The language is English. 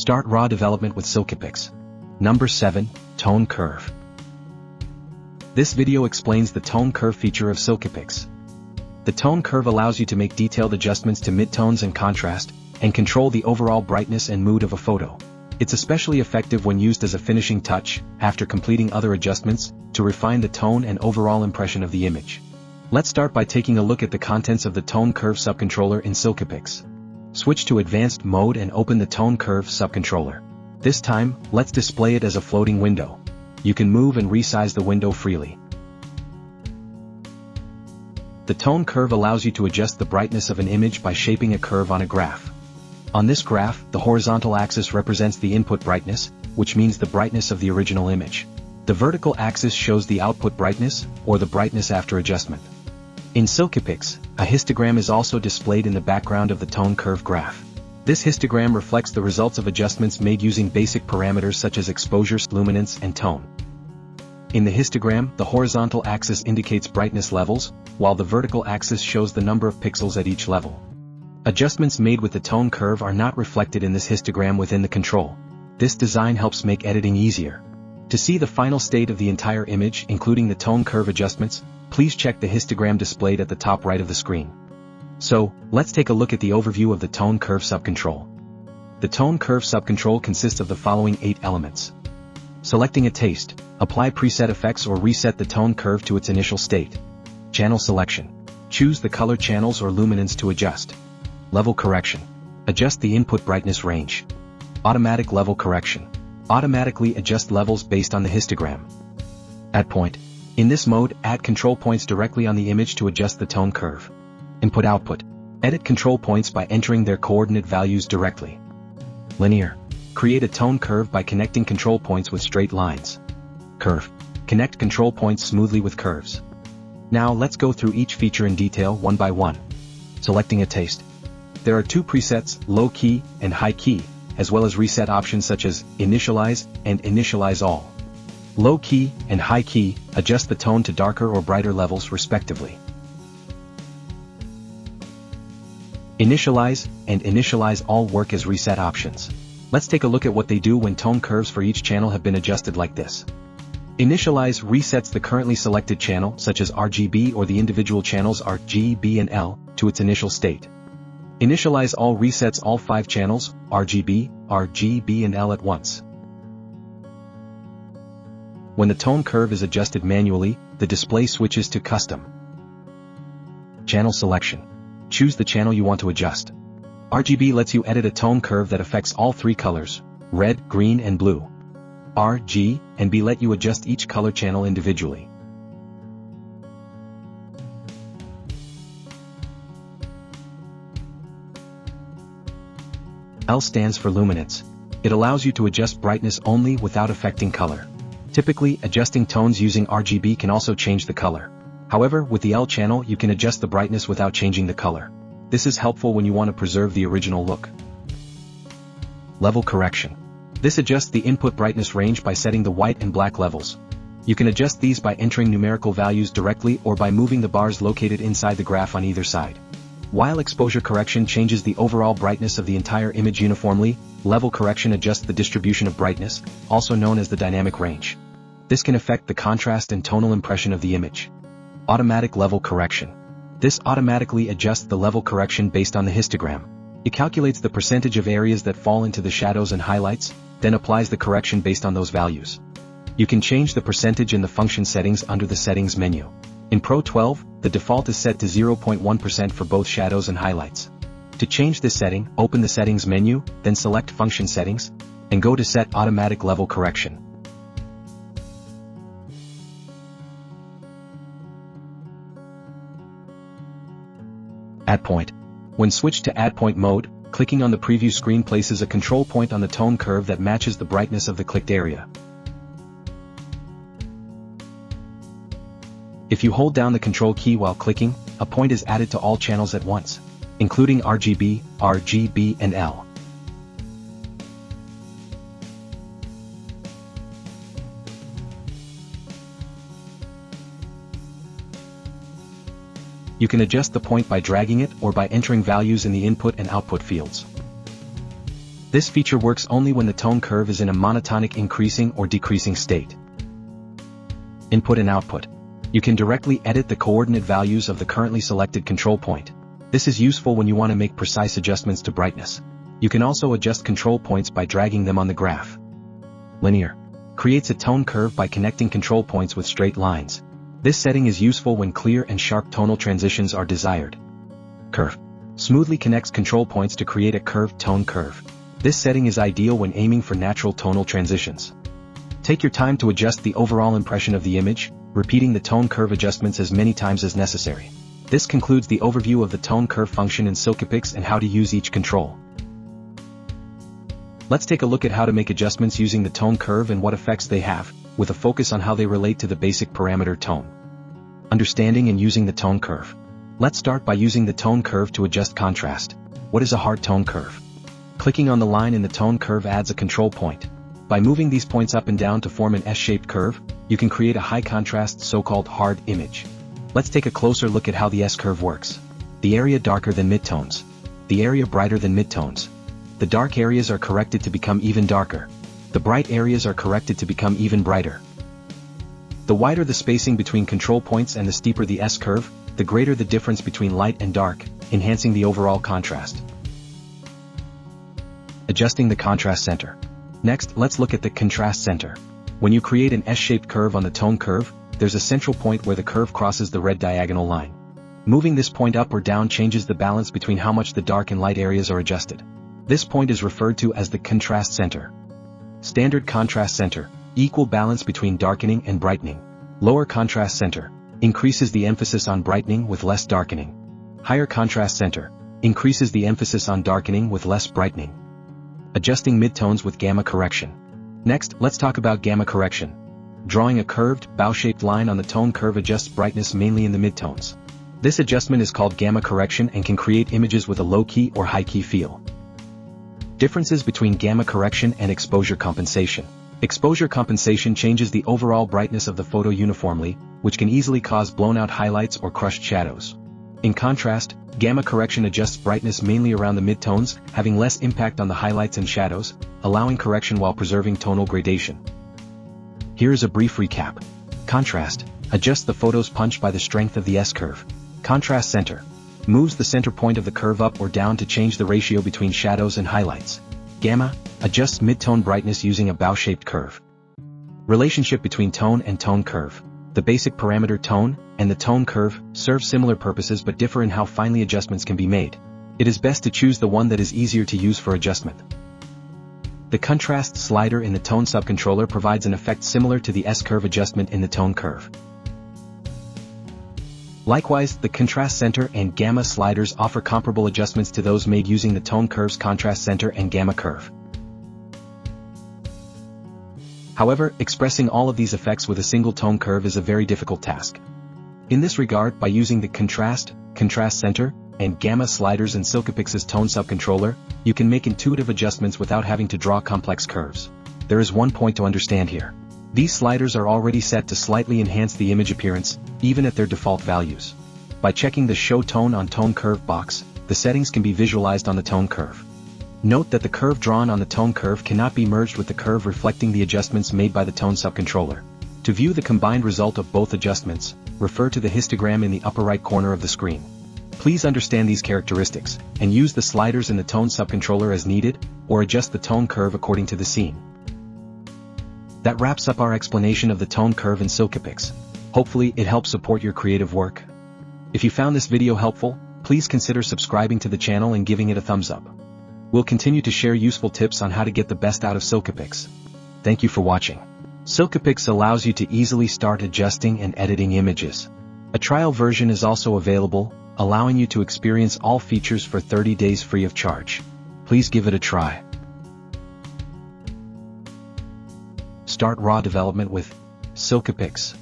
Start raw development with SILKYPIX. Number 7, Tone Curve. This video explains the tone curve feature of SILKYPIX. The tone curve allows you to make detailed adjustments to midtones and contrast, and control the overall brightness and mood of a photo. It's especially effective when used as a finishing touch, after completing other adjustments, to refine the tone and overall impression of the image. Let's start by taking a look at the contents of the tone curve subcontroller in SILKYPIX. Switch to advanced mode and open the tone curve subcontroller. This time, let's display it as a floating window. You can move and resize the window freely. The tone curve allows you to adjust the brightness of an image by shaping a curve on a graph. On this graph, the horizontal axis represents the input brightness, which means the brightness of the original image. The vertical axis shows the output brightness, or the brightness after adjustment. In SILKYPIX, a histogram is also displayed in the background of the tone curve graph. This histogram reflects the results of adjustments made using basic parameters such as exposure, luminance, and tone. In the histogram, the horizontal axis indicates brightness levels, while the vertical axis shows the number of pixels at each level. Adjustments made with the tone curve are not reflected in this histogram within the control. This design helps make editing easier. To see the final state of the entire image, including the tone curve adjustments, please check the histogram displayed at the top right of the screen. So, let's take a look at the overview of the tone curve subcontrol. The tone curve subcontrol consists of the following 8 elements. Selecting a taste, apply preset effects or reset the tone curve to its initial state. Channel selection. Choose the color channels or luminance to adjust. Level correction. Adjust the input brightness range. Automatic level correction. Automatically adjust levels based on the histogram. Add point. In this mode, add control points directly on the image to adjust the tone curve. Input-output. Edit control points by entering their coordinate values directly. Linear. Create a tone curve by connecting control points with straight lines. Curve. Connect control points smoothly with curves. Now let's go through each feature in detail one by one. Selecting a taste. There are 2 presets, low key and high key, as well as reset options such as initialize and initialize all. Low key and high key adjust the tone to darker or brighter levels respectively. Initialize and initialize all work as reset options. Let's take a look at what they do when tone curves for each channel have been adjusted like this. Initialize resets the currently selected channel, such as RGB or the individual channels R, G, B and L, to its initial state. Initialize all resets all 5 channels, RGB, R, G, B and L at once. When the tone curve is adjusted manually, the display switches to custom. Channel selection. Choose the channel you want to adjust. RGB lets you edit a tone curve that affects all 3 colors, red, green and blue. R, G, and B let you adjust each color channel individually. L stands for luminance. It allows you to adjust brightness only without affecting color. Typically, adjusting tones using RGB can also change the color. However, with the L channel you can adjust the brightness without changing the color. This is helpful when you want to preserve the original look. Level correction. This adjusts the input brightness range by setting the white and black levels. You can adjust these by entering numerical values directly or by moving the bars located inside the graph on either side. While exposure correction changes the overall brightness of the entire image uniformly, level correction adjusts the distribution of brightness, also known as the dynamic range. This can affect the contrast and tonal impression of the image. Automatic level correction. This automatically adjusts the level correction based on the histogram. It calculates the percentage of areas that fall into the shadows and highlights, then applies the correction based on those values. You can change the percentage in the function settings under the settings menu. In Pro 12, the default is set to 0.1% for both shadows and highlights. To change this setting, open the settings menu, then select function settings, and go to set automatic level correction. Add point. When switched to add point mode, clicking on the preview screen places a control point on the tone curve that matches the brightness of the clicked area. If you hold down the control key while clicking, a point is added to all channels at once, including RGB, RGB and L. You can adjust the point by dragging it or by entering values in the input and output fields. This feature works only when the tone curve is in a monotonic increasing or decreasing state. Input and output. You can directly edit the coordinate values of the currently selected control point. This is useful when you want to make precise adjustments to brightness. You can also adjust control points by dragging them on the graph. Linear. Creates a tone curve by connecting control points with straight lines. This setting is useful when clear and sharp tonal transitions are desired. Curve. Smoothly connects control points to create a curved tone curve. This setting is ideal when aiming for natural tonal transitions. Take your time to adjust the overall impression of the image, repeating the tone curve adjustments as many times as necessary. This concludes the overview of the tone curve function in SILKYPIX and how to use each control. Let's take a look at how to make adjustments using the tone curve and what effects they have, with a focus on how they relate to the basic parameter tone. Understanding and using the tone curve. Let's start by using the tone curve to adjust contrast. What is a hard tone curve? Clicking on the line in the tone curve adds a control point. By moving these points up and down to form an S-shaped curve, you can create a high-contrast so-called hard image. Let's take a closer look at how the S-curve works. The area darker than midtones. The area brighter than midtones. The dark areas are corrected to become even darker. The bright areas are corrected to become even brighter. The wider the spacing between control points and the steeper the S-curve, the greater the difference between light and dark, enhancing the overall contrast. Adjusting the contrast center. Next, let's look at the contrast center. When you create an S-shaped curve on the tone curve, there's a central point where the curve crosses the red diagonal line. Moving this point up or down changes the balance between how much the dark and light areas are adjusted. This point is referred to as the contrast center. Standard contrast center, equal balance between darkening and brightening. Lower contrast center, increases the emphasis on brightening with less darkening. Higher contrast center, increases the emphasis on darkening with less brightening. Adjusting midtones with gamma correction. Next, let's talk about gamma correction. Drawing a curved, bow-shaped line on the tone curve adjusts brightness mainly in the midtones. This adjustment is called gamma correction and can create images with a low-key or high-key feel. Differences between gamma correction and exposure compensation. Exposure compensation changes the overall brightness of the photo uniformly, which can easily cause blown-out highlights or crushed shadows. In contrast, gamma correction adjusts brightness mainly around the midtones, having less impact on the highlights and shadows, allowing correction while preserving tonal gradation. Here is a brief recap. Contrast. Adjusts the photo's punch by the strength of the S-curve. Contrast center. Moves the center point of the curve up or down to change the ratio between shadows and highlights. Gamma. Adjusts midtone brightness using a bow-shaped curve. Relationship between tone and tone curve. The basic parameter tone and the tone curve serve similar purposes but differ in how finely adjustments can be made. It is best to choose the one that is easier to use for adjustment. The contrast slider in the tone subcontroller provides an effect similar to the S-curve adjustment in the tone curve. Likewise, the contrast center and gamma sliders offer comparable adjustments to those made using the tone curve's contrast center and gamma curve. However, expressing all of these effects with a single tone curve is a very difficult task. In this regard, by using the contrast center, and gamma sliders in SILKYPIX's tone subcontroller, you can make intuitive adjustments without having to draw complex curves. There is one point to understand here. These sliders are already set to slightly enhance the image appearance, even at their default values. By checking the Show Tone on Tone Curve box, the settings can be visualized on the tone curve. Note that the curve drawn on the tone curve cannot be merged with the curve reflecting the adjustments made by the tone subcontroller. To view the combined result of both adjustments, refer to the histogram in the upper right corner of the screen. Please understand these characteristics, and use the sliders in the tone subcontroller as needed, or adjust the tone curve according to the scene. That wraps up our explanation of the tone curve in SILKYPIX. Hopefully it helps support your creative work. If you found this video helpful, please consider subscribing to the channel and giving it a thumbs up. We'll continue to share useful tips on how to get the best out of SILKYPIX. Thank you for watching. SILKYPIX allows you to easily start adjusting and editing images. A trial version is also available, allowing you to experience all features for 30 days free of charge. Please give it a try. Start raw development with SILKYPIX.